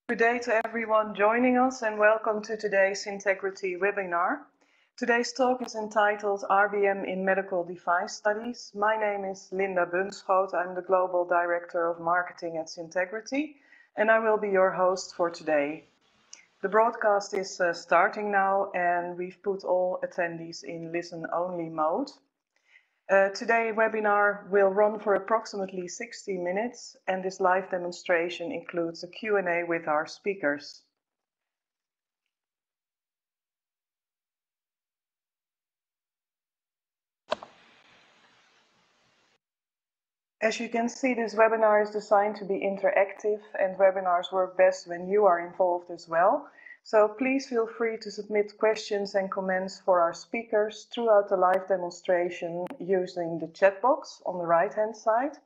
Good day to everyone joining us and welcome to today's Cyntegrity webinar. Today's talk is entitled RBM in Medical Device Studies. My name is Linda Bunschoot. I'm the Global Director of Marketing at Cyntegrity and I will be your host for today. The broadcast is starting now and we've put all attendees in listen-only mode. Today's webinar will run for approximately 60 minutes and this live demonstration includes a Q&A with our speakers. As you can see, this webinar is designed to be interactive and webinars work best when you are involved as well. So please feel free to submit questions and comments for our speakers throughout the live demonstration using the chat box on the right-hand side.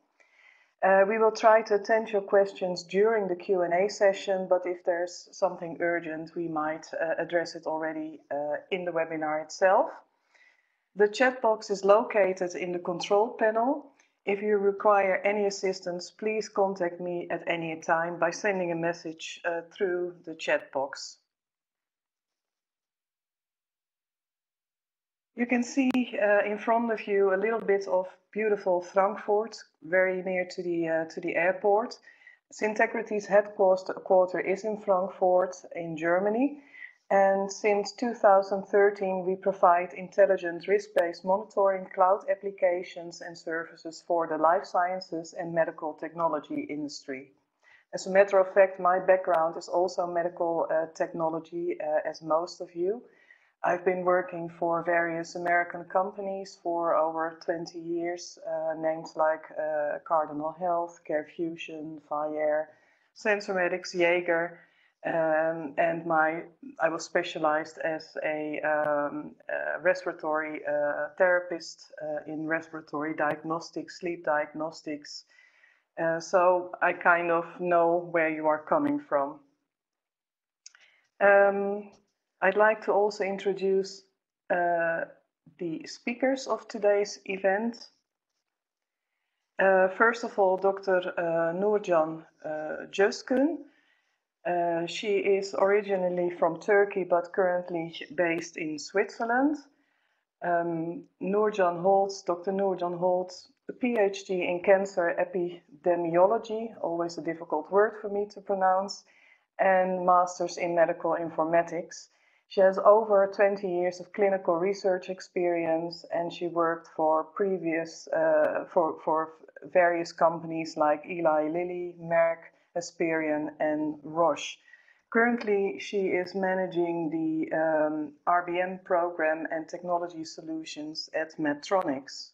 We will try to attend your questions during the Q&A session, but if there's something urgent, we might address it already in the webinar itself. The chat box is located in the control panel. If you require any assistance, please contact me at any time by sending a message through the chat box. You can see in front of you a little bit of beautiful Frankfurt, very near to the airport. Cyntegrity's headquarter is in Frankfurt in Germany. And since 2013, we provide intelligent risk-based monitoring, cloud applications and services for the life sciences and medical technology industry. As a matter of fact, my background is also medical technology, as most of you. I've been working for various American companies for over 20 years, names like Cardinal Health, CareFusion, Vyaire, Sensormedics, Jaeger. I was specialized as a respiratory therapist in respiratory diagnostics, sleep diagnostics. So I kind of know where you are coming from. I'd like to also introduce the speakers of today's event. First of all, Dr. Nurcan Coskun. She is originally from Turkey, but currently based in Switzerland. Dr. Nurcan holds a PhD in cancer epidemiology, always a difficult word for me to pronounce, and Masters in medical informatics. She has over 20 years of clinical research experience, and she worked for various companies like Eli Lilly, Merck, Esperion and Roche. Currently, she is managing the RBM program and technology solutions at Medtronic.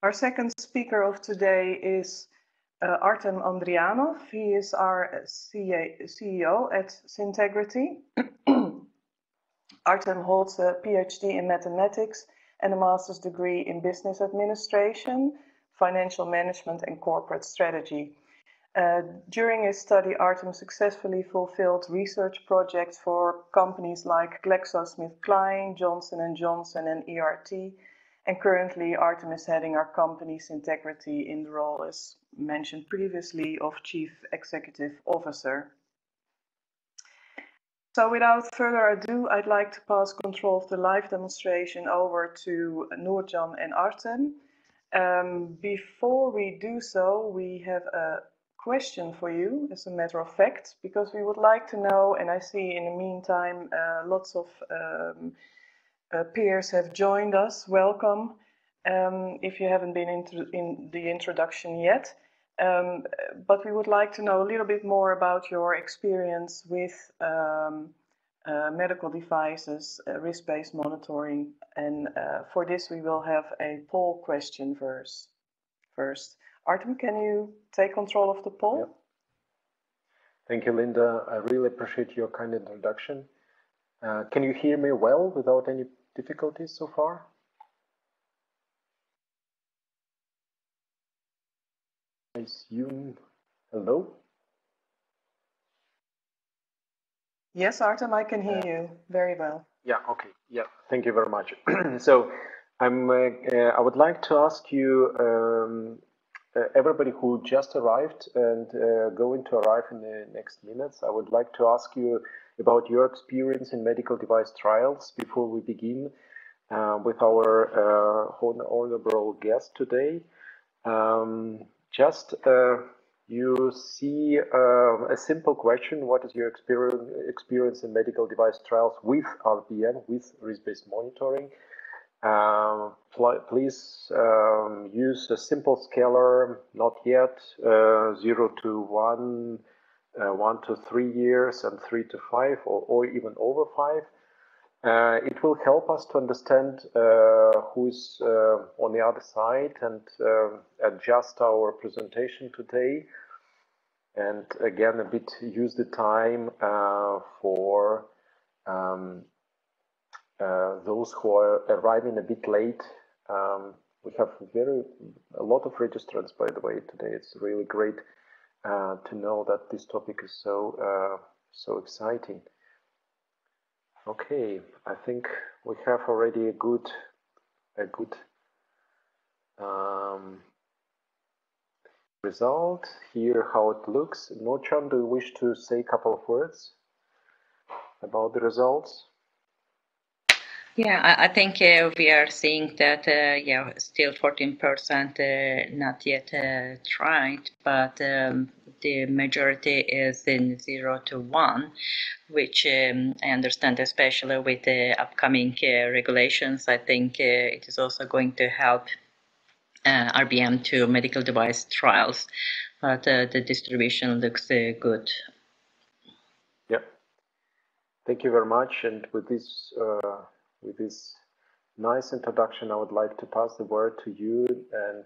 Our second speaker of today is Artem Andrianov. He is our CEO at Cyntegrity. Artem holds a PhD in mathematics and a master's degree in business administration, financial management and corporate strategy. During his study, Artem successfully fulfilled research projects for companies like GlaxoSmithKline, Johnson & Johnson and ERT. And currently, Artem is heading our company Cyntegrity in the role, as mentioned previously, of Chief Executive Officer. So without further ado, I'd like to pass control of the live demonstration over to Nurcan and Artem. Before we do so, we have a question for you, as a matter of fact, because we would like to know, and I see in the meantime lots of peers have joined us. Welcome, if you haven't been in the introduction yet. But we would like to know a little bit more about your experience with medical devices, risk-based monitoring, and for this we will have a poll question first. Artem, can you take control of the poll? Yep. Thank you, Linda. I really appreciate your kind introduction. Can you hear me well without any difficulties so far? I assume, hello? Yes, Artem, I can hear you very well. Yeah, okay. Yeah, thank you very much. So I would like to ask you, everybody who just arrived and going to arrive in the next minutes, I would like to ask you about your experience in medical device trials before we begin with our honorable guest today. You see a simple question: what is your experience in medical device trials with RBM, with risk-based monitoring? Please use a simple scalar, not yet, 0 to 1, 1 to 3 years, and 3 to 5, or even over 5. It will help us to understand who is on the other side and adjust our presentation today. And again, a bit use the time for those who are arriving a bit late. We have a lot of registrants, by the way, today. It's really great to know that this topic is so exciting. Okay, I think we have already a good result. Here how it looks. Nurcan, do you wish to say a couple of words about the results? Yeah, I think we are seeing that, yeah, still 14% not yet tried, but the majority is in 0 to 1, which I understand, especially with the upcoming regulations. I think it is also going to help RBM to medical device trials, but the distribution looks good. Yeah, thank you very much. And with this nice introduction, I would like to pass the word to you. And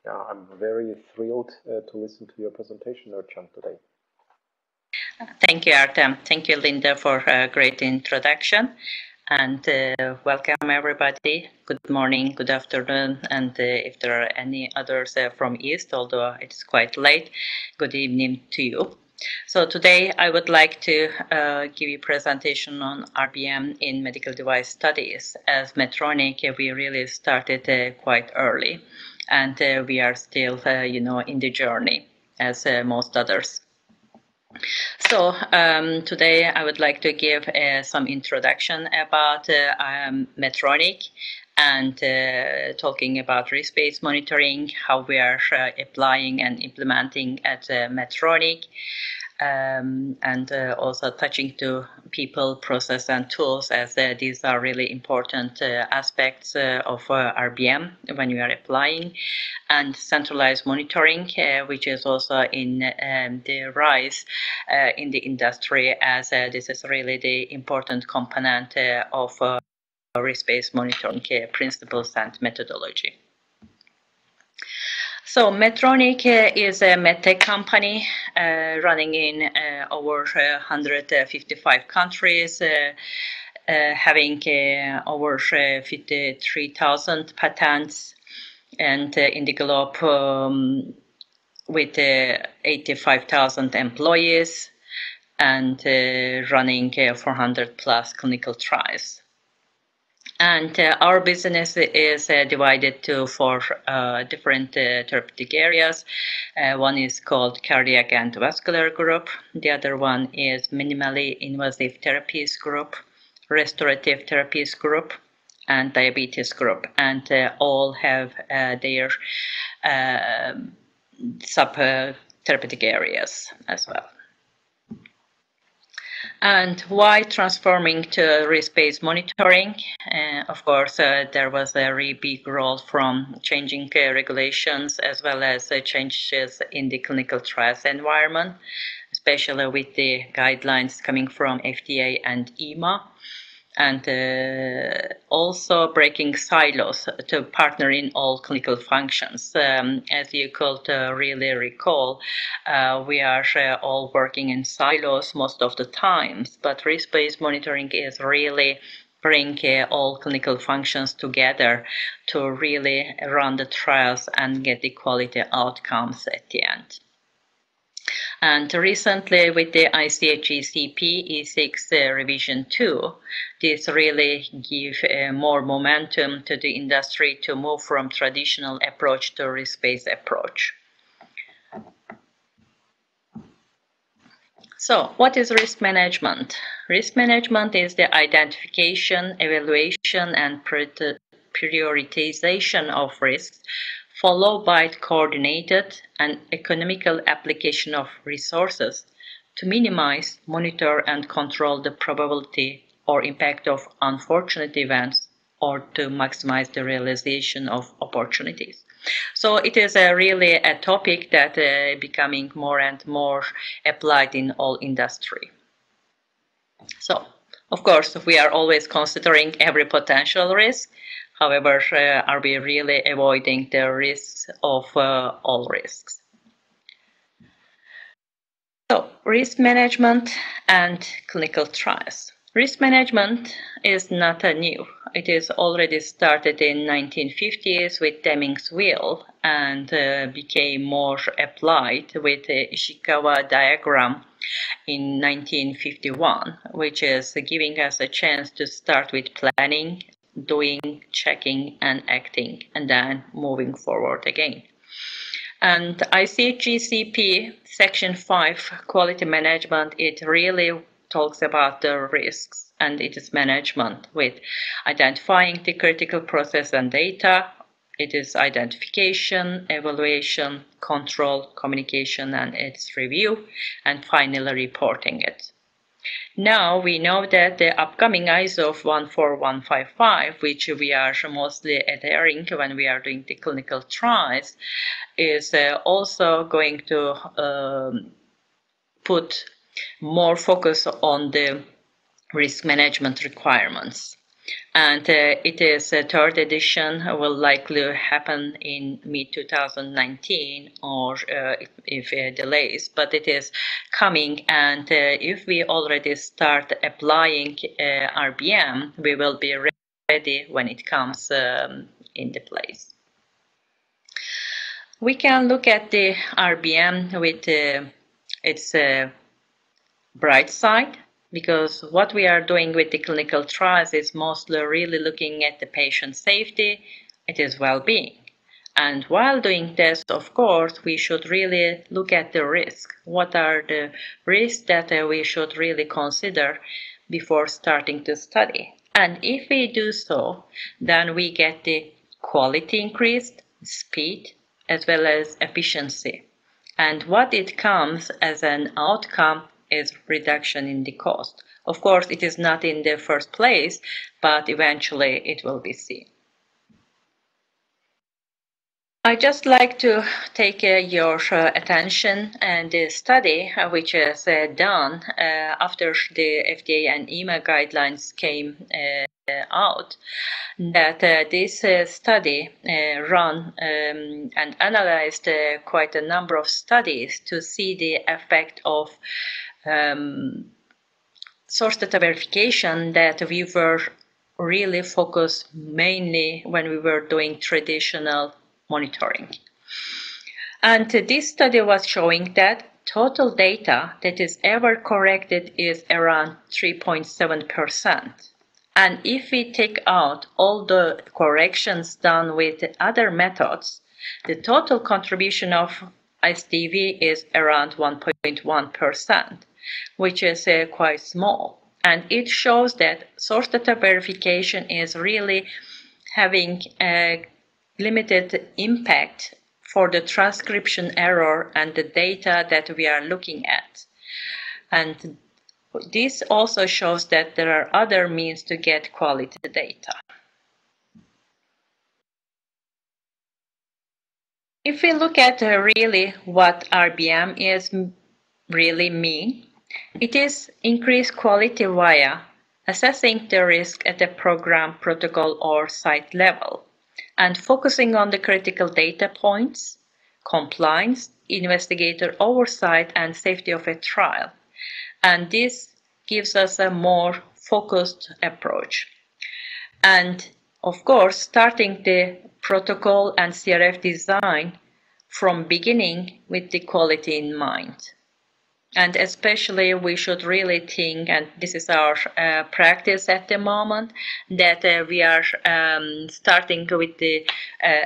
yeah, I'm very thrilled to listen to your presentation, Nurcan, today. Thank you, Artem. Thank you, Linda, for a great introduction. And welcome, everybody. Good morning, good afternoon, and if there are any others from East, although it's quite late, good evening to you. So today I would like to give you a presentation on RBM in medical device studies. As Medtronic, we really started quite early, and we are still, in the journey, as most others. So today I would like to give some introduction about Medtronic and talking about risk-based monitoring, how we are applying and implementing at Medtronic, and also touching to people, process, and tools, as these are really important aspects of RBM when we are applying, and centralized monitoring, which is also in the rise in the industry, as this is really the important component of risk-based monitoring principles and methodology. So Medtronic is a medtech company running in over 155 countries, having over 53,000 patents, and in the globe with 85,000 employees, and running 400 plus clinical trials. And our business is divided to 4 different therapeutic areas. One is called cardiac and vascular group. The other one is minimally invasive therapies group, restorative therapies group, and diabetes group. And all have their sub-therapeutic areas as well. And why transforming to risk-based monitoring? Of course, there was a really big role from changing regulations, as well as changes in the clinical trials environment, especially with the guidelines coming from FDA and EMA. And also breaking silos to partner in all clinical functions. As you could really recall, we are all working in silos most of the times, but risk-based monitoring is really bring all clinical functions together to really run the trials and get the quality outcomes at the end. And recently with the ICH-ECP E6 revision 2, this really gives more momentum to the industry to move from traditional approach to risk-based approach. So what is risk management? Risk management is the identification, evaluation, and prioritization of risks, followed by coordinated and economical application of resources to minimize, monitor, and control the probability or impact of unfortunate events, or to maximize the realization of opportunities. So it is really a topic that is becoming more and more applied in all industry. So, of course, we are always considering every potential risk. However, are we really avoiding the risks of all risks? So, risk management and clinical trials. Risk management is not new. It is already started in 1950s with Deming's wheel and became more applied with the Ishikawa diagram in 1951, which is giving us a chance to start with planning, doing, checking, and acting, and then moving forward again. And ICH-GCP Section 5, Quality Management, it really talks about the risks and its management with identifying the critical process and data. It is identification, evaluation, control, communication, and its review, and finally reporting it. Now we know that the upcoming ISO 14155, which we are mostly adhering to when we are doing the clinical trials, is also going to put more focus on the risk management requirements. And it is a third edition, will likely happen in mid-2019 or if delays, but it is coming, and if we already start applying RBM, we will be ready when it comes into place. We can look at the RBM with its bright side, because what we are doing with the clinical trials is mostly really looking at the patient safety, it is well-being. And while doing this, of course, we should really look at the risk. What are the risks that we should really consider before starting to study? And if we do so, then we get the quality increased, speed, as well as efficiency. And what it comes as an outcome is reduction in the cost. Of course, it is not in the first place, but eventually it will be seen. I just like to take your attention and the study which is done after the FDA and EMA guidelines came out, that this study run and analyzed quite a number of studies to see the effect of source data verification that we were really focused mainly when we were doing traditional monitoring. And this study was showing that total data that is ever corrected is around 3.7%. And if we take out all the corrections done with other methods, the total contribution of SDV is around 1.1%, which is quite small. And it shows that source data verification is really having a limited impact for the transcription error and the data that we are looking at. And this also shows that there are other means to get quality data. If we look at really what RBM is really mean, it is increased quality via assessing the risk at a program, protocol, or site level, and focusing on the critical data points, compliance, investigator oversight, and safety of a trial. And this gives us a more focused approach. And of course, starting the protocol and CRF design from beginning with the quality in mind. And especially we should really think, and this is our practice at the moment, that we are starting with the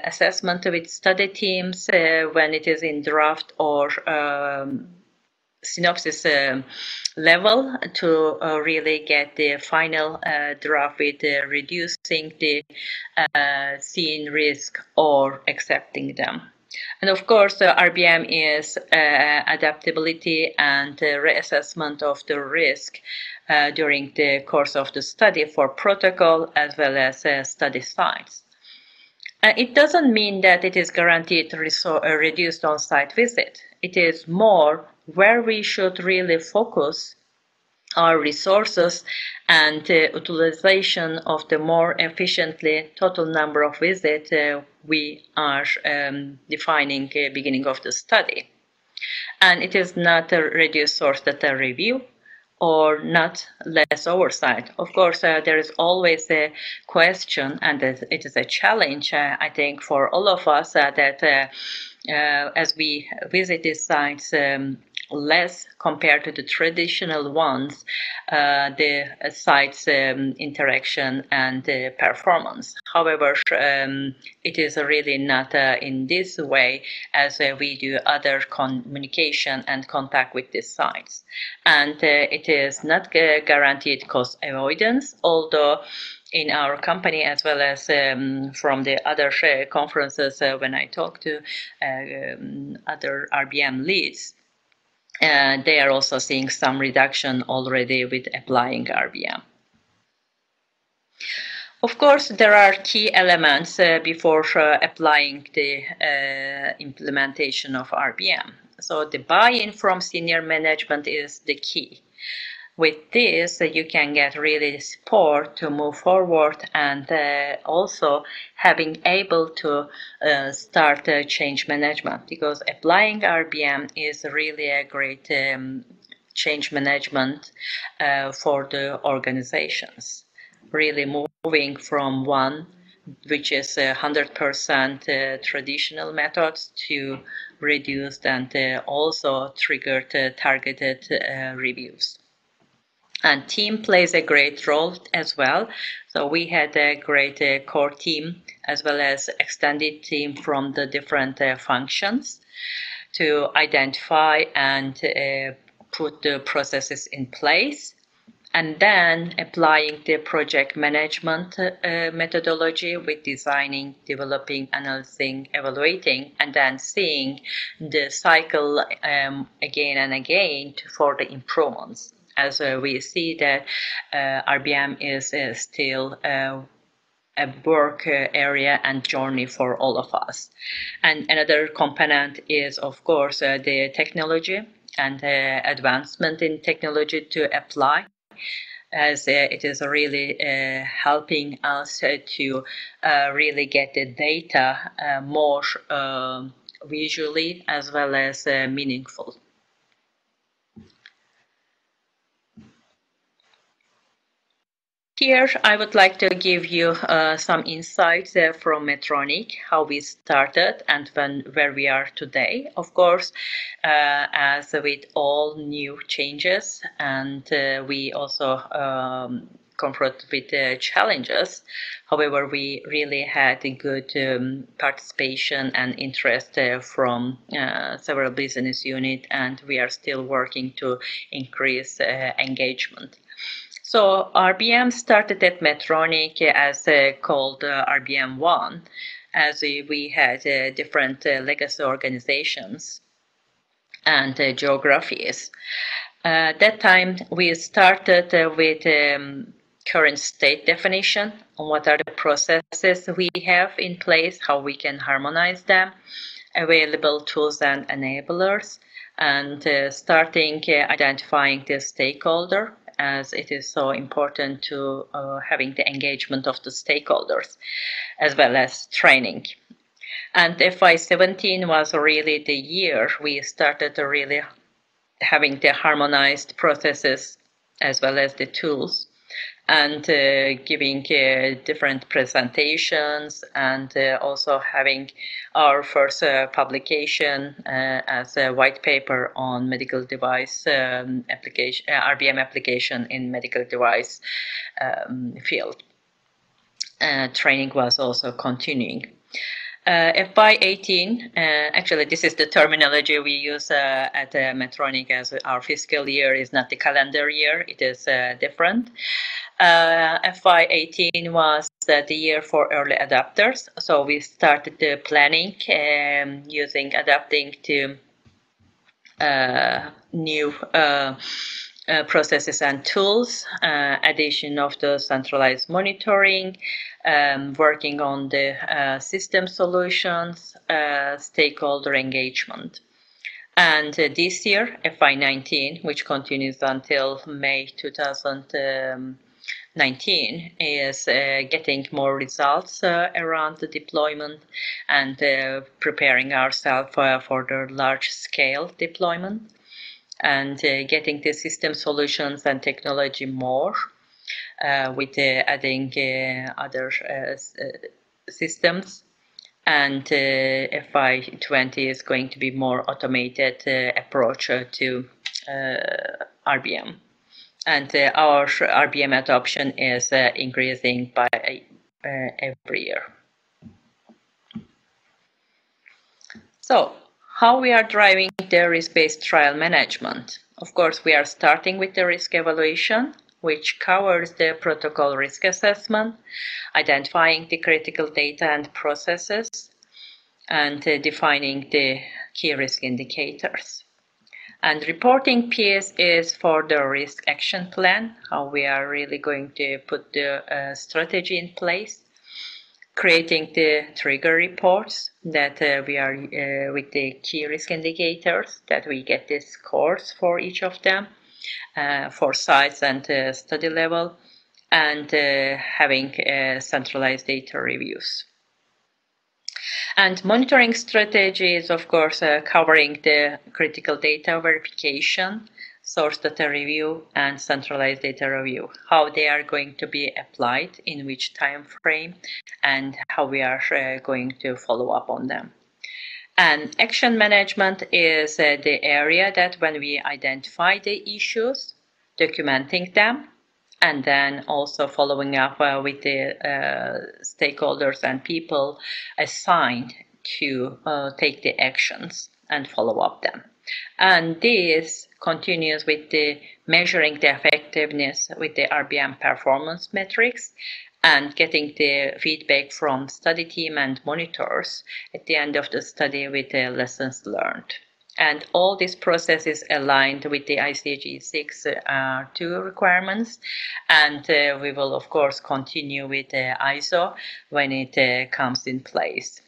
assessment with study teams when it is in draft or synopsis level to really get the final draft with reducing the seen risk or accepting them. And of course, RBM is adaptability and reassessment of the risk during the course of the study for protocol as well as study sites. It doesn't mean that it is guaranteed reduced on-site visit. It is more where we should really focus our resources and utilization of the more efficiently total number of visits we are defining beginning of the study. And it is not a reduced source data review or not less oversight. Of course, there is always a question, and it is a challenge, I think, for all of us that as we visit these sites less compared to the traditional ones, the sites interaction and performance. However, it is really not in this way as we do other communication and contact with the sites. And it is not guaranteed cost avoidance, although in our company as well as from the other conferences when I talk to other RBM leads, they are also seeing some reduction already with applying RBM. Of course, there are key elements before applying the implementation of RBM. So the buy-in from senior management is the key. With this, you can get really support to move forward and also having able to start change management, because applying RBM is really a great change management for the organizations. Really moving from one, which is 100% traditional methods, to reduced and also triggered targeted reviews. And team plays a great role as well. So we had a great core team as well as extended team from the different functions to identify and put the processes in place. And then applying the project management methodology with designing, developing, analyzing, evaluating, and then seeing the cycle again and again for the improvements. As we see that RBM is still a work area and journey for all of us. And another component is, of course, the technology and advancement in technology to apply, as it is really helping us to really get the data more visually as well as meaningful. Here, I would like to give you some insights from Medtronic, how we started and where we are today. Of course, as with all new changes, and we also confront with challenges. However, we really had a good participation and interest from several business units, and we are still working to increase engagement. So RBM started at Medtronic as called RBM 1, as we had different legacy organizations and geographies. That time we started with current state definition on what are the processes we have in place, how we can harmonize them, available tools and enablers, and starting identifying the stakeholder, as it is so important to having the engagement of the stakeholders, as well as training. And FY17 was really the year we started to really having the harmonized processes as well as the tools. and giving different presentations, and also having our first publication as a white paper on medical device application, RBM application in medical device field. Training was also continuing. FY18, actually this is the terminology we use at Medtronic, as our fiscal year is not the calendar year, it is different. FY18 was the year for early adopters, so we started the planning adapting to new processes and tools, addition of the centralized monitoring, working on the system solutions, stakeholder engagement. And this year, FY19, which continues until May 2019, is getting more results around the deployment and preparing ourselves for the large-scale deployment, and getting the system solutions and technology more, with adding other systems. And FY20 is going to be more automated approach to RBM. And our RBM adoption is increasing by every year. So, how we are driving the risk-based trial management? Of course, we are starting with the risk evaluation, which covers the protocol risk assessment, identifying the critical data and processes, and defining the key risk indicators. And reporting piece is for the risk action plan, how we are really going to put the strategy in place, creating the trigger reports that we are with the key risk indicators, that we get the scores for each of them, for sites and study level, and having centralized data reviews. And monitoring strategy is, of course, covering the critical data verification, source data review, and centralized data review, how they are going to be applied, in which time frame, and how we are going to follow up on them. And action management is the area that when we identify the issues, documenting them, and then also following up with the stakeholders and people assigned to take the actions and follow up them. And this continues with the measuring the effectiveness with the RBM performance metrics, and getting the feedback from study team and monitors at the end of the study with the lessons learned. And all this process is aligned with the ICG 6.2 requirements, and we will of course continue with ISO when it comes in place.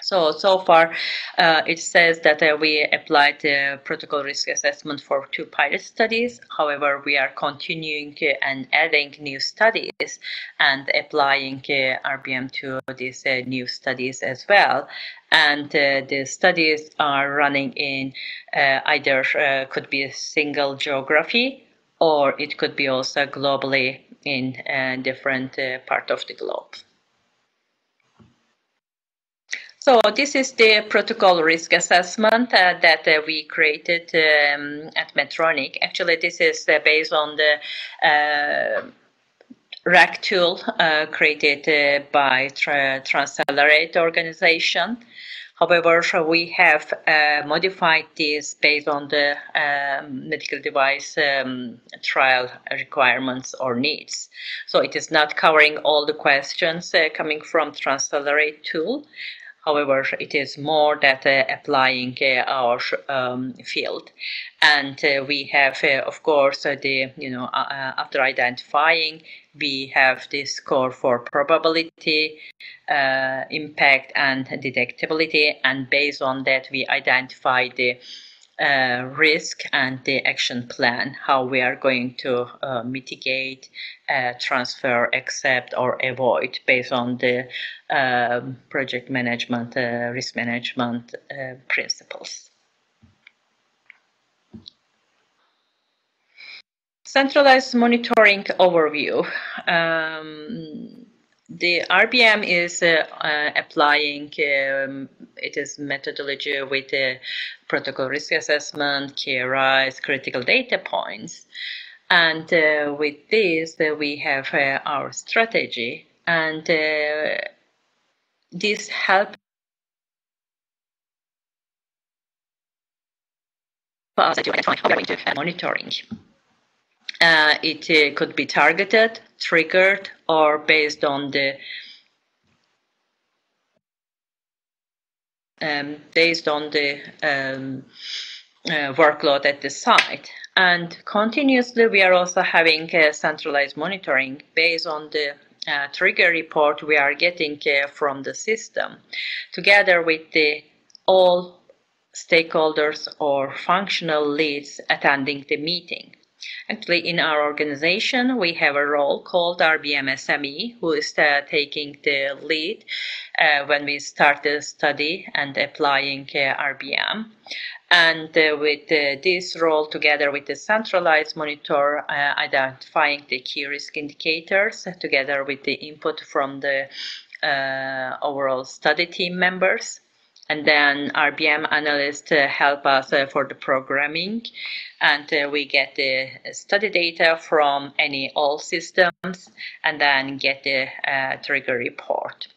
So far, it says that we applied the protocol risk assessment for 2 pilot studies. However, we are continuing and adding new studies and applying RBM to these new studies as well. And the studies are running in either could be a single geography, or it could be also globally in different part of the globe. So this is the protocol risk assessment that we created at Medtronic. Actually, this is based on the RAC tool created by Transaccelerate organization. However, we have modified this based on the medical device trial requirements or needs. So it is not covering all the questions coming from Transaccelerate tool. However, it is more that applying our field, and we have, of course, after identifying, we have this score for probability, impact, and detectability, and based on that, we identify the risk and the action plan, how we are going to mitigate, transfer, accept, or avoid based on the project management, risk management principles. Centralized monitoring overview. The RBM is applying it is methodology with protocol risk assessment, KRIs, critical data points. And with this, we have our strategy. And this helps us to identify how we are going to monitoring. It could be targeted, triggered, or based on the workload at the site. And continuously, we are also having centralized monitoring based on the trigger report we are getting from the system, together with all stakeholders or functional leads attending the meeting. Actually, in our organization, we have a role called RBM SME, who is taking the lead when we start the study and applying RBM. And with this role, together with the centralized monitor, identifying the key risk indicators, together with the input from the overall study team members. And then RBM analysts help us for the programming, and we get the study data from all systems, and then get the trigger report.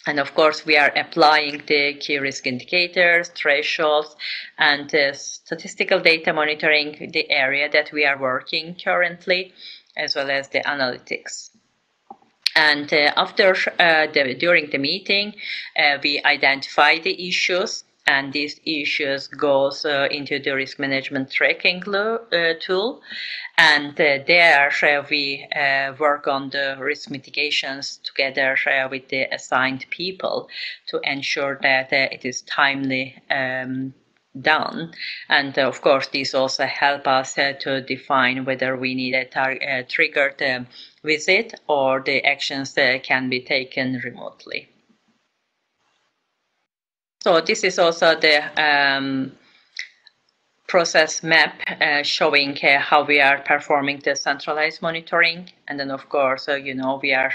And of course, we are applying the key risk indicators, thresholds, and statistical data monitoring the area that we are working currently, as well as the analytics. And during the meeting, we identify the issues, and these issues goes into the risk management tracking tool. And there we work on the risk mitigations together with the assigned people to ensure that it is timely done. And of course, these also help us to define whether we need a triggered visit or the actions can be taken remotely. So this is also the process map showing how we are performing the centralized monitoring. And then, of course, we are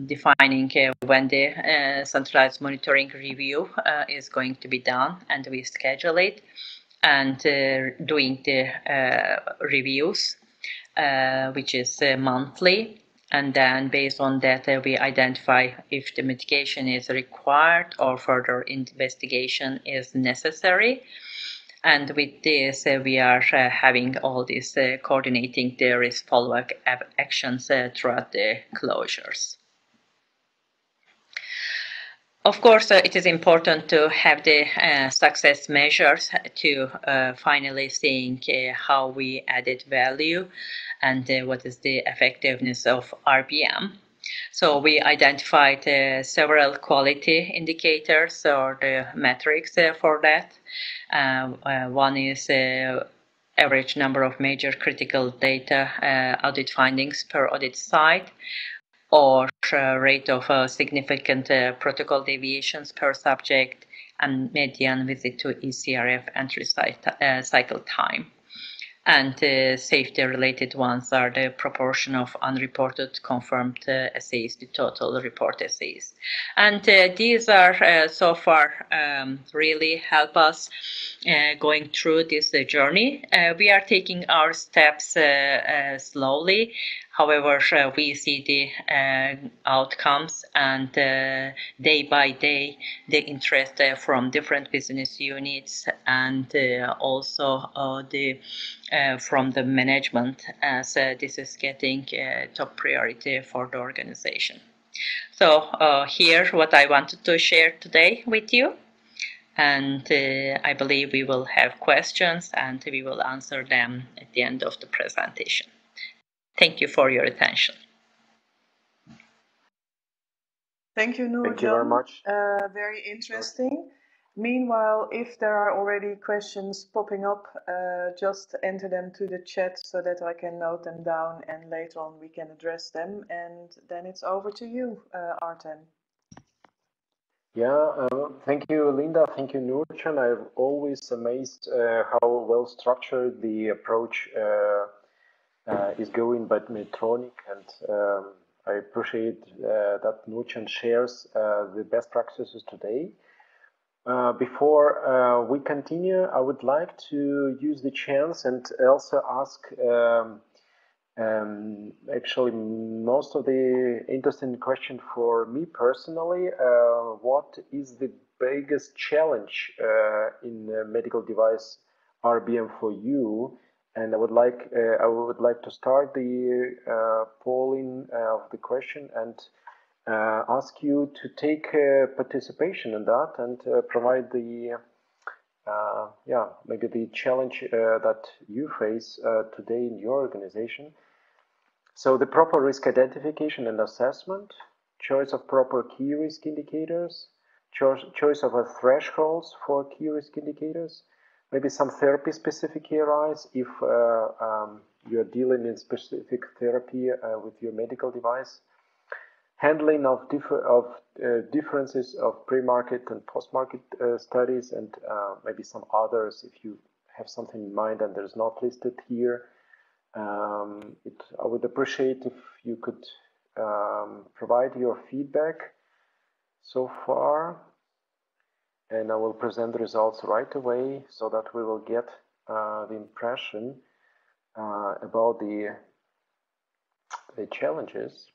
defining when the centralized monitoring review is going to be done, and we schedule it, and doing the reviews, which is monthly. And then based on that, we identify if the mitigation is required or further investigation is necessary. And with this, we are having all this coordinating the risk follow-up actions throughout the closures. Of course, it is important to have the success measures to finally seeing how we added value and what is the effectiveness of RBM. So we identified several quality indicators or the metrics for that. One is average number of major critical data audit findings per audit site, or rate of significant protocol deviations per subject, and median visit to ECRF entry cycle time. And safety-related ones are the proportion of unreported confirmed assays to total report assays. And these are so far really help us going through this journey. We are taking our steps slowly. However, we see the outcomes, and day by day, the interest from different business units, and also from the management, as this is getting top priority for the organization. So here, what I wanted to share today with you. And I believe we will have questions, and we will answer them at the end of the presentation. Thank you for your attention. Thank you, Nurcan. Thank you very much. Very interesting. Meanwhile, if there are already questions popping up, just enter them to the chat so that I can note them down, and later on we can address them. And then it's over to you, Artem. Yeah, thank you, Linda. Thank you, Nurcan. I'm always amazed how well structured the approach is going by Medtronic, and I appreciate that Nurcan shares the best practices today. Before we continue, I would like to use the chance and also ask actually most of the interesting question for me personally, what is the biggest challenge in medical device RBM for you? And I would like to start the polling of the question and ask you to take participation in that and provide the maybe the challenge that you face today in your organization. So the proper risk identification and assessment, choice of proper key risk indicators, choice of thresholds for key risk indicators, maybe some therapy specific KRIs if you're dealing in specific therapy with your medical device, handling of differences of pre-market and post-market studies, and maybe some others if you have something in mind and there's not listed here. I would appreciate if you could provide your feedback so far, and I will present the results right away so that we will get the impression about the challenges.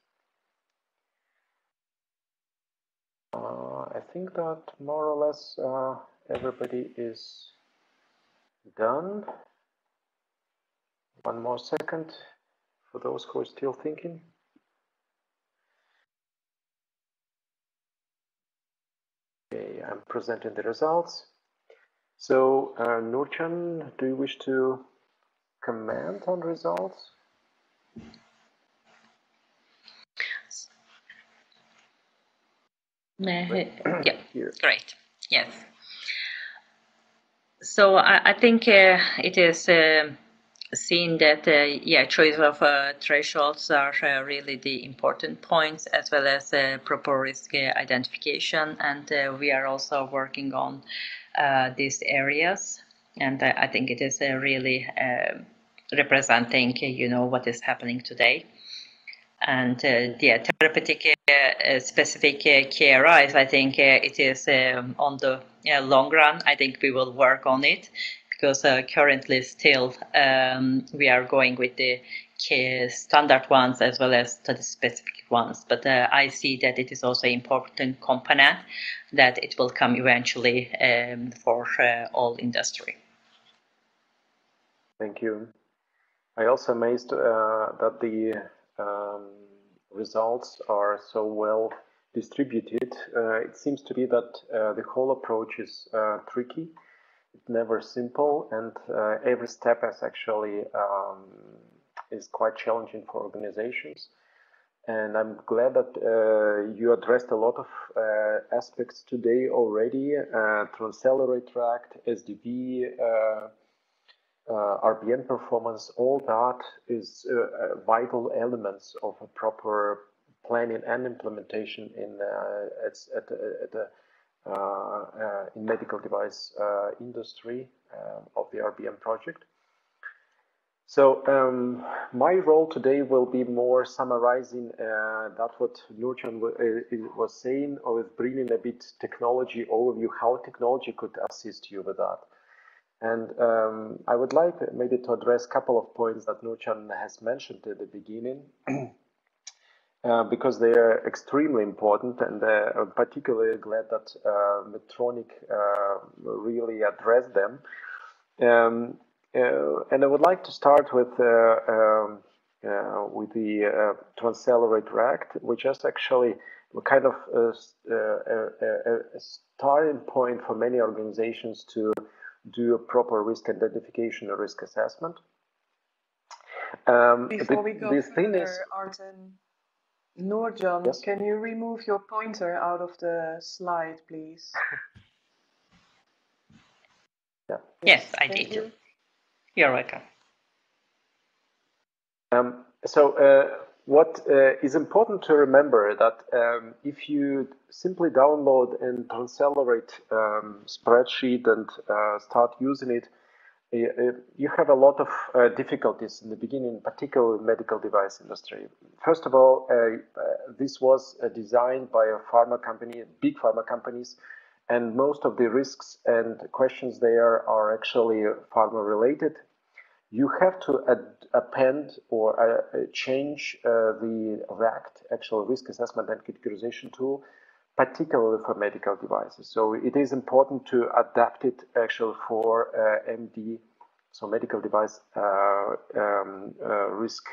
I think that more or less everybody is done. One more second for those who are still thinking. Okay, I'm presenting the results. So, Nurcan, do you wish to comment on results? Yeah, great. Yes. So I think it is seen that choice of thresholds are really the important points, as well as proper risk identification, and we are also working on these areas, and I think it is really representing what is happening today. And therapeutic specific KRIs, I think it is on the long run. I think we will work on it because currently still we are going with the standard ones as well as the specific ones. But I see that it is also an important component that it will come eventually for all industry. Thank you. I also amazed that the results are so well distributed. It seems to be that the whole approach is tricky. It's never simple, and every step is quite challenging for organizations. And I'm glad that you addressed a lot of aspects today already, transcelerate tract, SDV, RBM performance. All that is vital elements of a proper planning and implementation in medical device industry of the RBM project. So my role today will be more summarizing that what Nurcan was saying, with bringing a bit technology overview, how technology could assist you with that. And I would like maybe to address a couple of points that Nurcan has mentioned at the beginning, because they are extremely important, and I'm particularly glad that Medtronic really addressed them. And I would like to start with the transcelerate tract, which is actually kind of a starting point for many organizations to do a proper risk identification or risk assessment. Before we go further, Artem, Nurcan, yes? Can you remove your pointer out of the slide, please? Yeah. Yes, I did. You're welcome. what is important to remember that if you simply download and translate spreadsheet and start using it, you have a lot of difficulties in the beginning, particularly in the medical device industry. First of all, this was designed by a pharma company, big pharma companies, and most of the risks and questions there are actually pharma related. You have to append or change the RACT, actual risk assessment and categorization tool, particularly for medical devices. So it is important to adapt it actually for MD, so medical device risk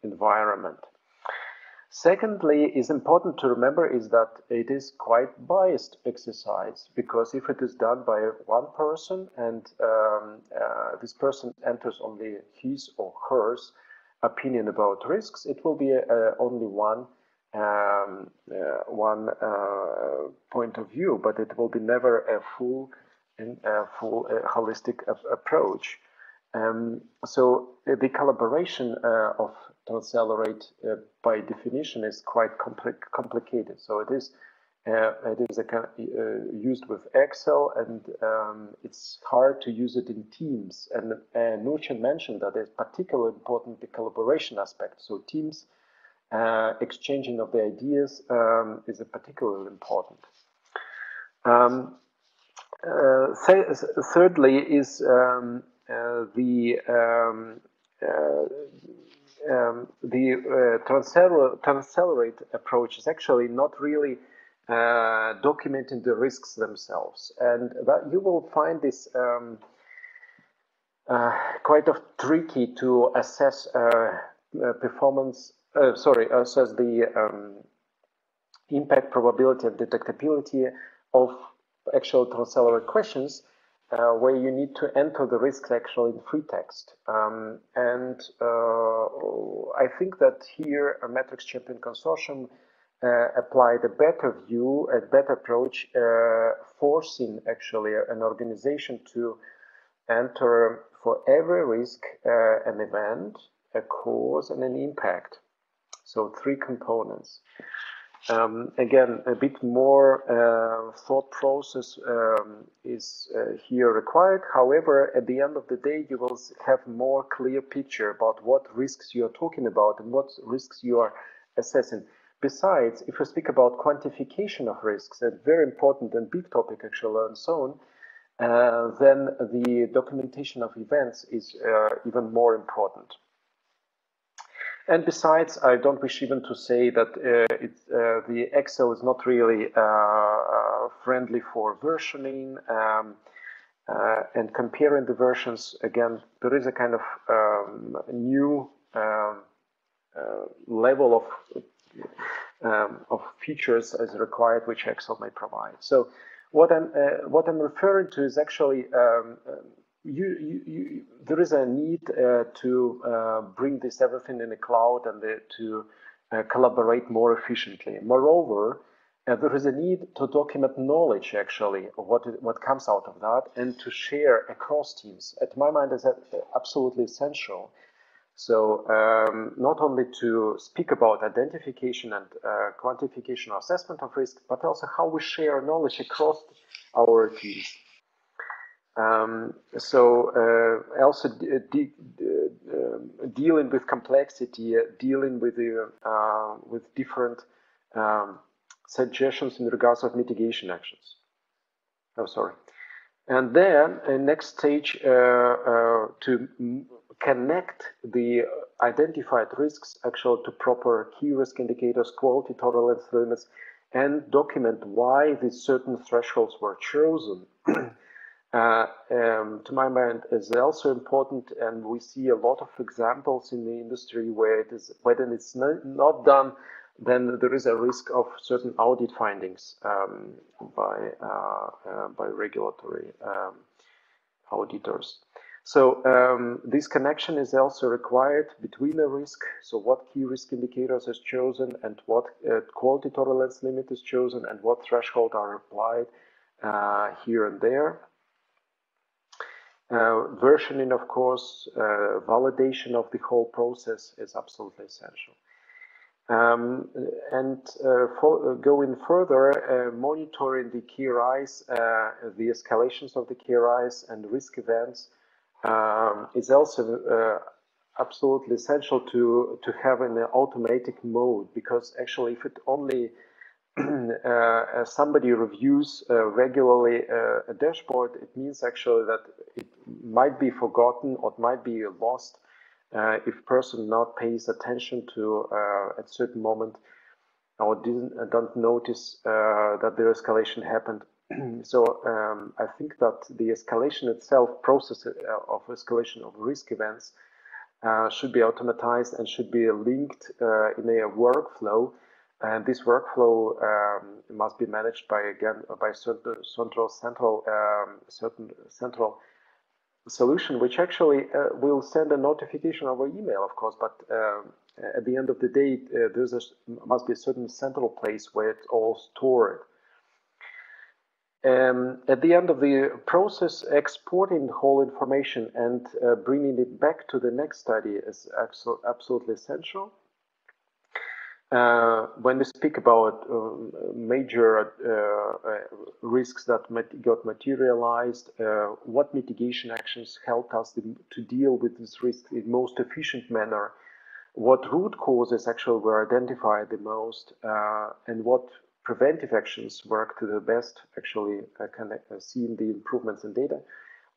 environment. Secondly, is important to remember is that it is quite biased exercise, because if it is done by one person and this person enters only his or hers opinion about risks, it will be only one point of view, but it will be never a full holistic approach. So the collaboration of Accelerate by definition is quite complicated. So it is used with Excel, and it's hard to use it in teams. And Nurcan mentioned that it's particularly important the collaboration aspect. So teams exchanging of the ideas is particularly important. Thirdly is the Accelerate approach is actually not really documenting the risks themselves, and that you will find this quite tricky to assess performance. Assess the impact, probability, and detectability of actual Accelerate questions, where you need to enter the risks actually in free text. I think that here a Matrix Champion Consortium applied a better view, a better approach, forcing actually an organization to enter for every risk an event, a cause, and an impact. So 3 components. Again, a bit more thought process is here required. However, at the end of the day, you will have more clear picture about what risks you are talking about and what risks you are assessing. Besides, if we speak about quantification of risks, a very important and big topic actually and so on, then the documentation of events is even more important. And besides, I don't wish even to say that the Excel is not really friendly for versioning and comparing the versions. Again, there is a kind of new level of features as required, which Excel may provide. So what I'm referring to is actually there is a need to bring this everything in the cloud and to collaborate more efficiently. Moreover, there is a need to document knowledge actually of what comes out of that, and to share across teams. At my mind, is absolutely essential. So not only to speak about identification and quantification or assessment of risk, but also how we share knowledge across our teams. Also dealing with complexity, dealing with different suggestions in regards of mitigation actions. And then next stage to connect the identified risks actually to proper key risk indicators, quality tolerance limits, and document why these certain thresholds were chosen. To my mind, is also important, and we see a lot of examples in the industry where it is, when it's not done, then there is a risk of certain audit findings by regulatory auditors. So this connection is also required between the risk, so what key risk indicators is chosen, and what quality tolerance limit is chosen, and what threshold are applied here and there. Versioning, of course, validation of the whole process is absolutely essential. Going further, monitoring the KRIs, the escalations of the KRIs and risk events is also absolutely essential to have in an automatic mode, because actually if it only somebody reviews regularly a dashboard, it means actually that it might be forgotten or it might be lost if person not pays attention to at certain moment or don't notice that the escalation happened. So I think that the escalation itself, process of escalation of risk events, should be automatized and should be linked in a workflow. And this workflow must be managed by certain central solution, which actually will send a notification over email, of course, but at the end of the day, must be a certain central place where it's all stored. At the end of the process, exporting the whole information and bringing it back to the next study is absolutely essential. When we speak about major risks that got materialized, what mitigation actions helped us to deal with this risk in most efficient manner, what root causes actually were identified the most, and what preventive actions work to the best, actually can see in the improvements in data.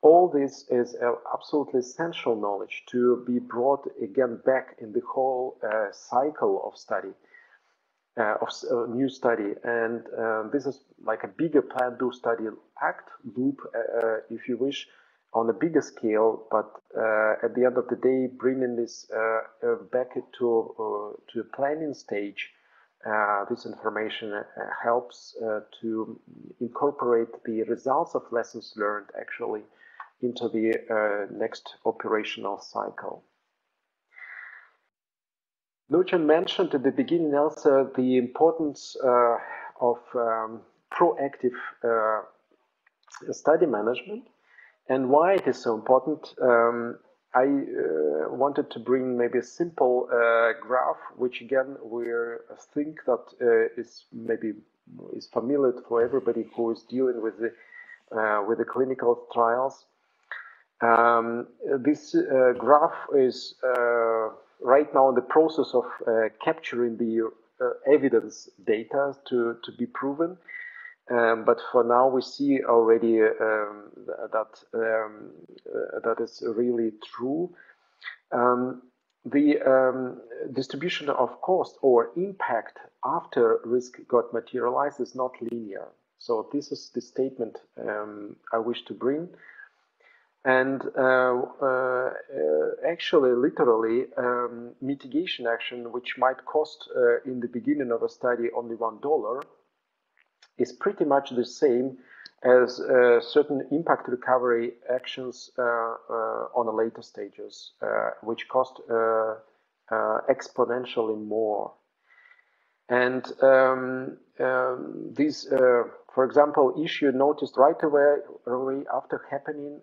All this is absolutely essential knowledge to be brought again back in the whole cycle of study, of new study. And this is like a bigger plan, do, study, act loop, if you wish, on a bigger scale. But at the end of the day, bringing this back to a planning stage, this information helps to incorporate the results of lessons learned actually into the next operational cycle. Nurcan mentioned at the beginning also the importance of proactive study management and why it is so important. I wanted to bring maybe a simple graph, which again we think that is familiar for everybody who is dealing with the clinical trials. This graph is right now in the process of capturing the evidence data to be proven. But for now, we see already that is really true. The distribution of cost or impact after risk got materialized is not linear. So this is the statement I wish to bring. And actually, literally, mitigation action, which might cost in the beginning of a study only $1, is pretty much the same as certain impact recovery actions on the later stages, which cost exponentially more. And these, for example, issue noticed right away after happening,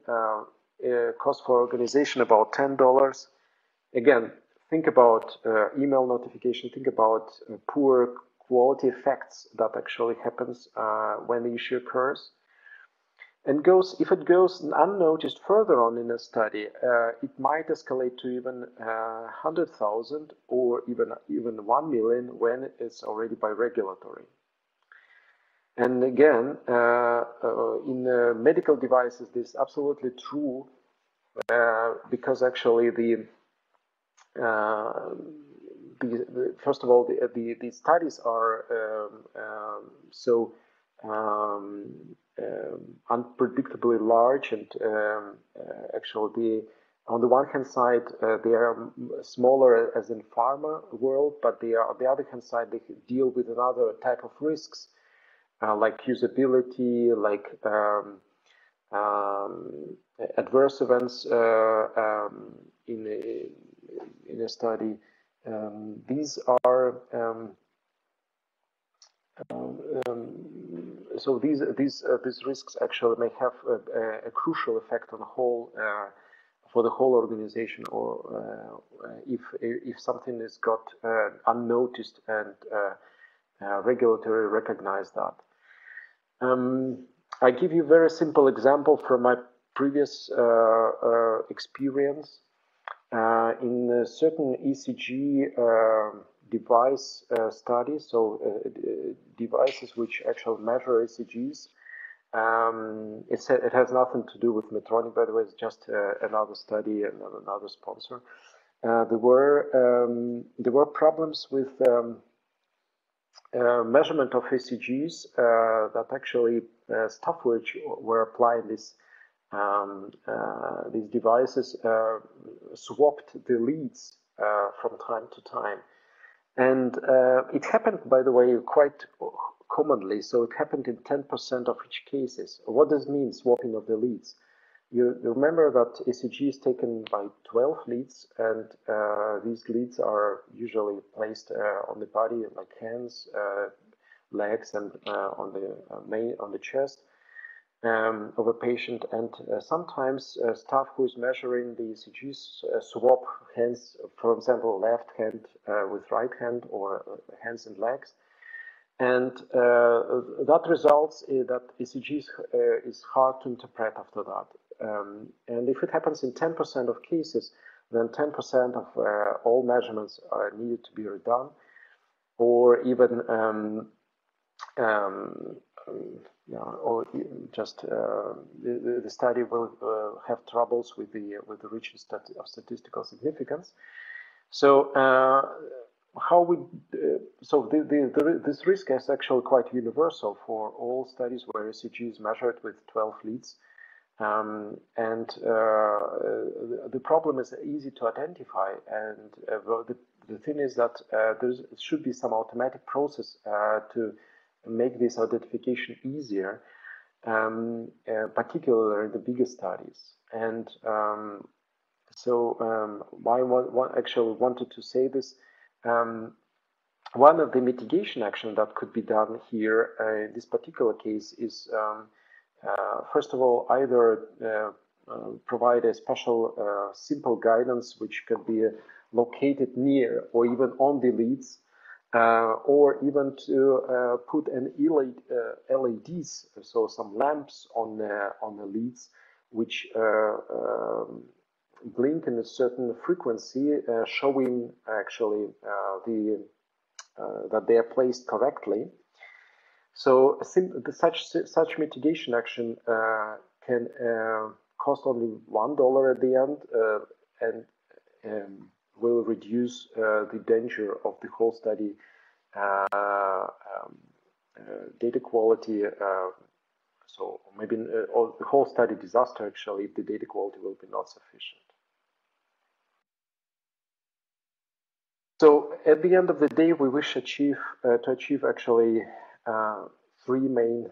cost for organization about $10. Again, think about email notification, think about poor quality effects that actually happens when the issue occurs. And if it goes unnoticed further on in a study, it might escalate to even 100,000 or even 1 million when it's already by regulatory. And again, in medical devices, this is absolutely true because actually first of all, the studies are so unpredictably large, and actually on the one hand side, they are smaller as in pharma world, but they are on the other hand side, they deal with another type of risks, like usability, like adverse events in a study. These are so these risks actually may have a crucial effect on the whole for the whole organization, or if something is got unnoticed and regulatory recognize that. I give you a very simple example from my previous experience. In a certain ECG device studies, so devices which actually measure ECGs. It has nothing to do with Medtronic, by the way. It's just another study and another sponsor. There were problems with measurement of ECGs that actually staff which were applying these devices swapped the leads from time to time. And it happened, by the way, quite commonly. So it happened in 10% of each cases. What does it mean, swapping of the leads? You remember that ECG is taken by 12 leads, and these leads are usually placed on the body, like hands, legs, and on the chest of a patient. And sometimes staff who is measuring the ECGs swap hands, for example, left hand with right hand, or hands and legs. And that results in that ECG is hard to interpret after that. And if it happens in 10% of cases, then 10% of all measurements are needed to be redone, or even or just the study will have troubles with the reaching of statistical significance. So this risk is actually quite universal for all studies where ECG is measured with 12 leads. The problem is easy to identify, and the thing is that there should be some automatic process to make this identification easier, particularly in the bigger studies. And why I actually wanted to say this, one of the mitigation actions that could be done here in this particular case is first of all, either provide a special simple guidance which can be located near or even on the leads, or even to put an LEDs, so some lamps on the leads, which blink in a certain frequency, showing actually that they are placed correctly. So such mitigation action can cost only $1 at the end, and will reduce the danger of the whole study data quality. So maybe or the whole study disaster actually if the data quality will be not sufficient. So at the end of the day, we wish to achieve actually three main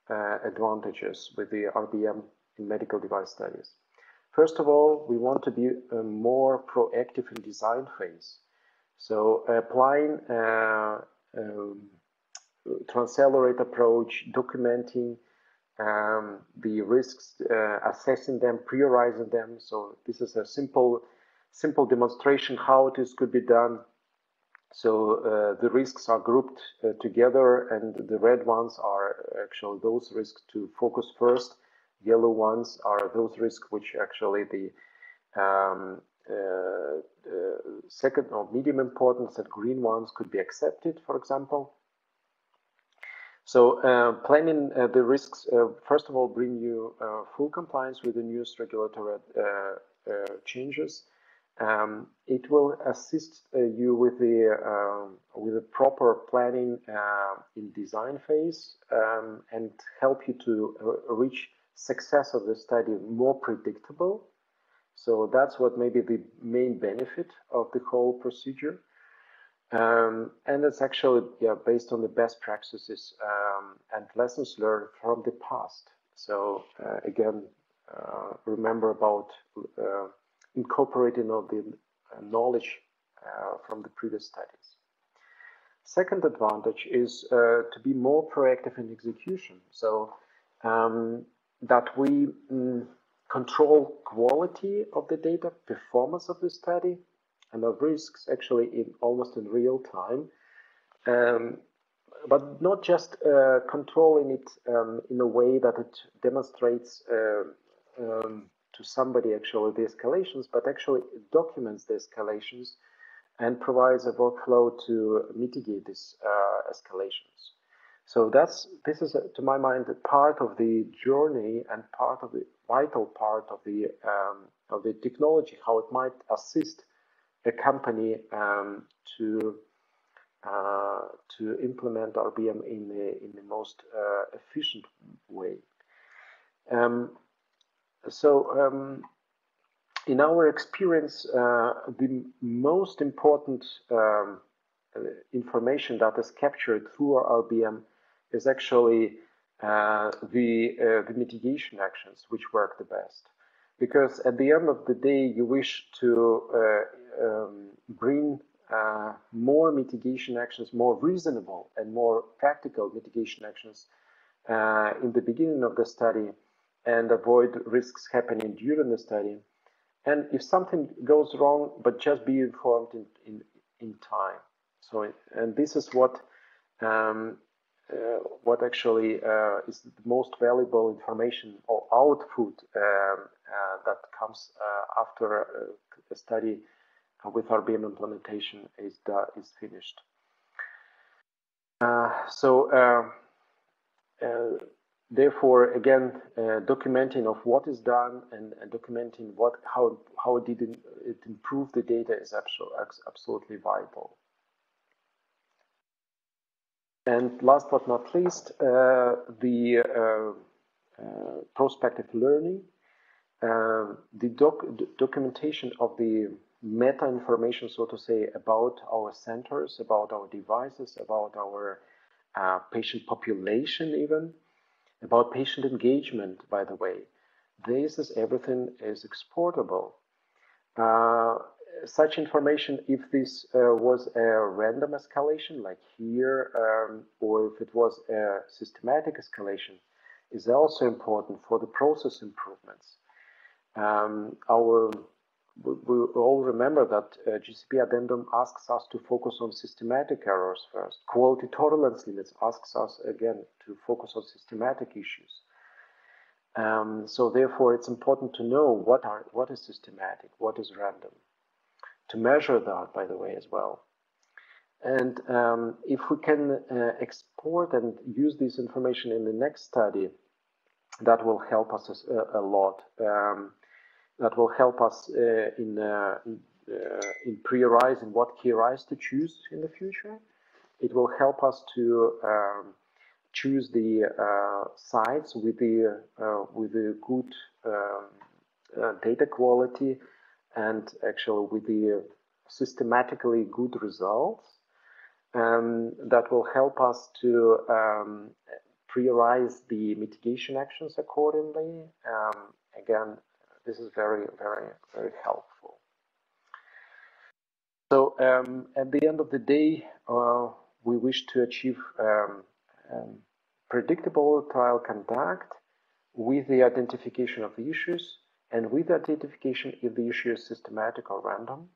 advantages with the RBM in medical device studies. First of all, we want to be more proactive in design phase. So applying Transacceleratd approach, documenting the risks, assessing them, prioritizing them. So this is a simple demonstration how this could be done. So the risks are grouped together, and the red ones are actually those risks to focus first. Yellow ones are those risks which actually the second or medium importance, and green ones could be accepted, for example. So planning the risks, first of all, bring you full compliance with the newest regulatory changes. It will assist you with the proper planning in design phase, and help you to reach success of the study more predictable. So that's what may be the main benefit of the whole procedure. And it's actually based on the best practices and lessons learned from the past. So again, remember about incorporating all the knowledge from the previous studies. Second advantage is to be more proactive in execution. So that we control quality of the data, performance of the study, and of risks actually almost in real time. But not just controlling it in a way that it demonstrates to somebody actually the escalations, but actually it documents the escalations and provides a workflow to mitigate these escalations. So this is, to my mind, a part of the journey and part of the vital part of the technology, how it might assist a company to implement RBM in the most efficient way. In our experience, the most important information that is captured through our RBM is actually the mitigation actions which work the best. Because at the end of the day, you wish to bring more mitigation actions, more reasonable and more practical mitigation actions in the beginning of the study and avoid risks happening during the study. And if something goes wrong, but just be informed in time. So, and this is what actually is the most valuable information or output that comes after a study with RBM implementation is finished. Therefore, again, documenting of what is done and documenting how it did it improve the data is absolutely vital. And last but not least, the prospective learning, the documentation of the meta information, so to say, about our centers, about our devices, about our patient population even, about patient engagement, by the way. Everything is exportable. Such information, if this was a random escalation, like here, or if it was a systematic escalation, is also important for the process improvements. We all remember that GCP addendum asks us to focus on systematic errors first. Quality tolerance limits asks us again to focus on systematic issues. So therefore, it's important to know what is systematic, what is random, to measure that, by the way, as well. And if we can export and use this information in the next study, that will help us a lot. That will help us in prioritizing what KRIs to choose in the future. It will help us to choose the sites with the good data quality and actually with the systematically good results. That will help us to prioritize the mitigation actions accordingly. Again, this is very, very, very helpful. So at the end of the day, we wish to achieve predictable trial conduct with the identification of the issues and with the identification if the issue is systematic or random,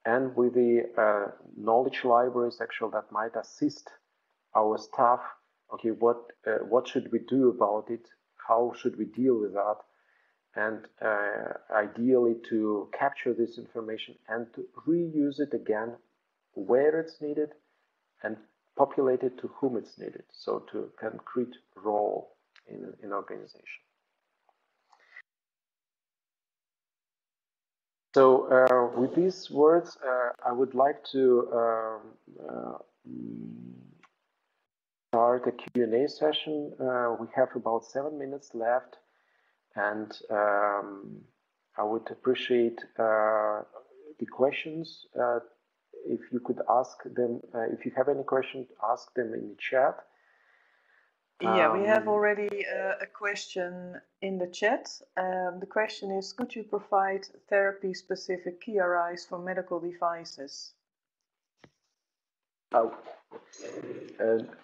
and with the knowledge libraries actually that might assist our staff. Okay, what should we do about it? How should we deal with that? And ideally to capture this information and to reuse it again where it's needed and populate it to whom it's needed, so to concrete role in organization. So with these words, I would like to start a Q&A session. We have about 7 minutes left. And I would appreciate the questions. If you could ask them, if you have any questions, ask them in the chat. Yeah, we have already a question in the chat. The question is, could you provide therapy-specific KRIs for medical devices?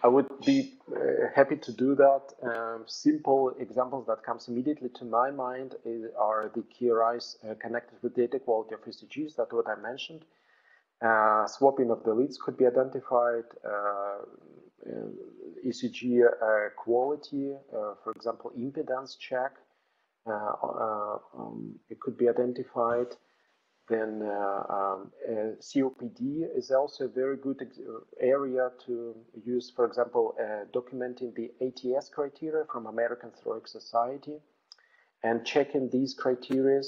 I would be happy to do that. Simple examples that comes immediately to my mind are the KRIs connected with data quality of ECGs. That's what I mentioned. Swapping of the leads could be identified. ECG quality, for example, impedance check, it could be identified. Then COPD is also a very good area to use, for example, documenting the ATS criteria from American Thoracic Society and checking these criteria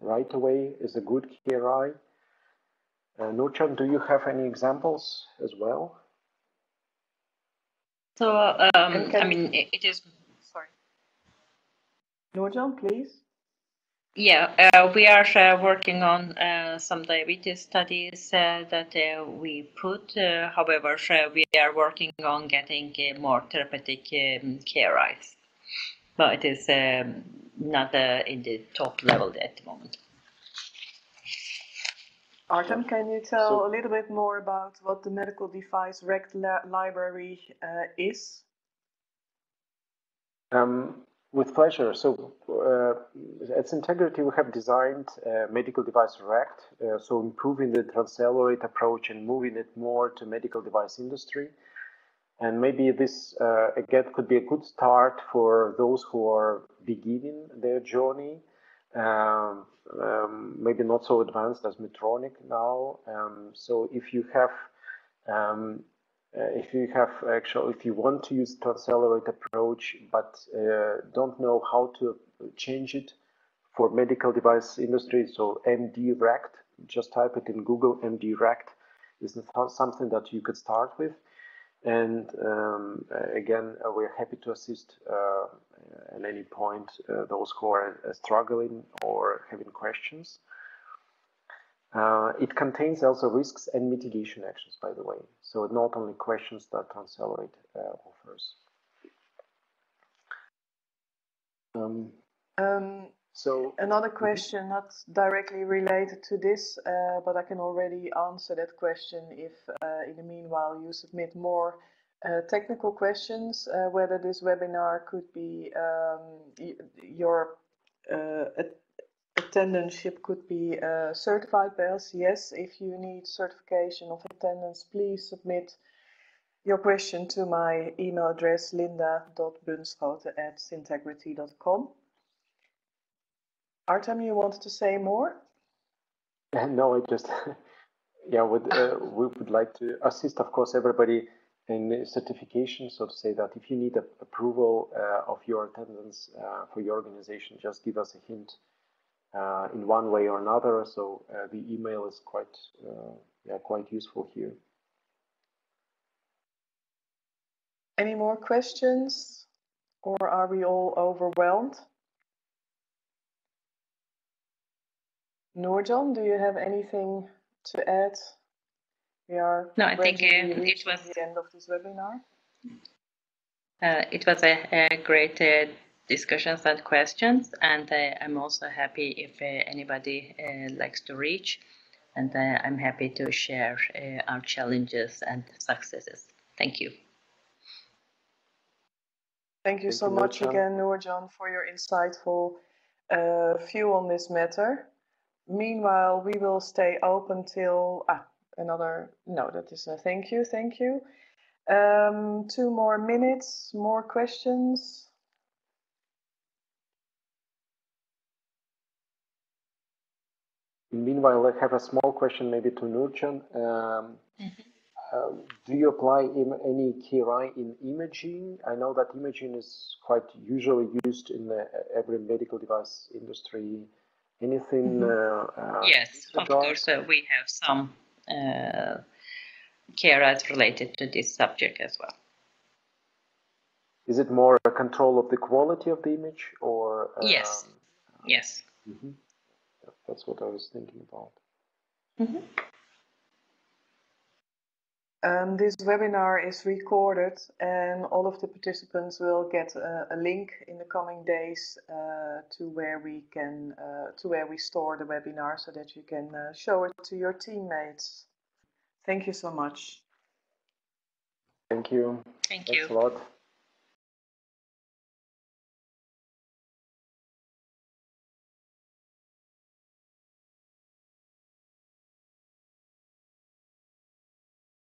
right away is a good KRI. Nurcan, do you have any examples as well? So, I mean, it is... Sorry. Nurcan, please. Yeah, we are working on some diabetes studies that we put. However, we are working on getting more therapeutic KRIs. But it is not in the top level at the moment. Artem, can you tell a little bit more about what the medical device rect library is? With pleasure. So at Cyntegrity, we have designed medical device rect, so improving the transcellular approach and moving it more to medical device industry. And maybe this, again, could be a good start for those who are beginning their journey. Maybe not so advanced as Medtronic now. So if you want to use transcellular approach but don't know how to change it for medical device industry, so MD rect, just type it in Google. MD rect is something that you could start with. And again, we're happy to assist at any point those who are struggling or having questions. It contains also risks and mitigation actions, by the way. So not only questions that Transcellular offers. So another question, not directly related to this, but I can already answer that question if in the meanwhile you submit more technical questions, whether this webinar could be your attendantship could be certified by LCS. If you need certification of attendance, please submit your question to my email address linda.bunschoten@cyntegrity.com. Artem, you wanted to say more? No, I just, yeah, we would like to assist, of course, everybody in certification, so to say that if you need approval of your attendance for your organization, just give us a hint in one way or another. So the email is quite useful here. Any more questions, or are we all overwhelmed? Nurcan, do you have anything to add? We are no, I think it was the end of this webinar. It was a great discussions and questions, and I'm also happy if anybody likes to reach, and I'm happy to share our challenges and successes. Thank you. Thank you so much again, Nurcan, for your insightful view on this matter. Meanwhile, we will stay open till thank you. 2 more minutes, more questions. Meanwhile, I have a small question maybe to Nurcan. Do you apply any KRI in imaging? I know that imaging is quite usually used in every medical device industry. Anything? Yes, of course, we have some KRIs related to this subject as well. Is it more a control of the quality of the image, or? Yes. Yes. Mm-hmm. That's what I was thinking about. Mm-hmm. This webinar is recorded, and all of the participants will get a link in the coming days to where we store the webinar, so that you can show it to your teammates. Thank you so much. Thank you. Thanks a lot.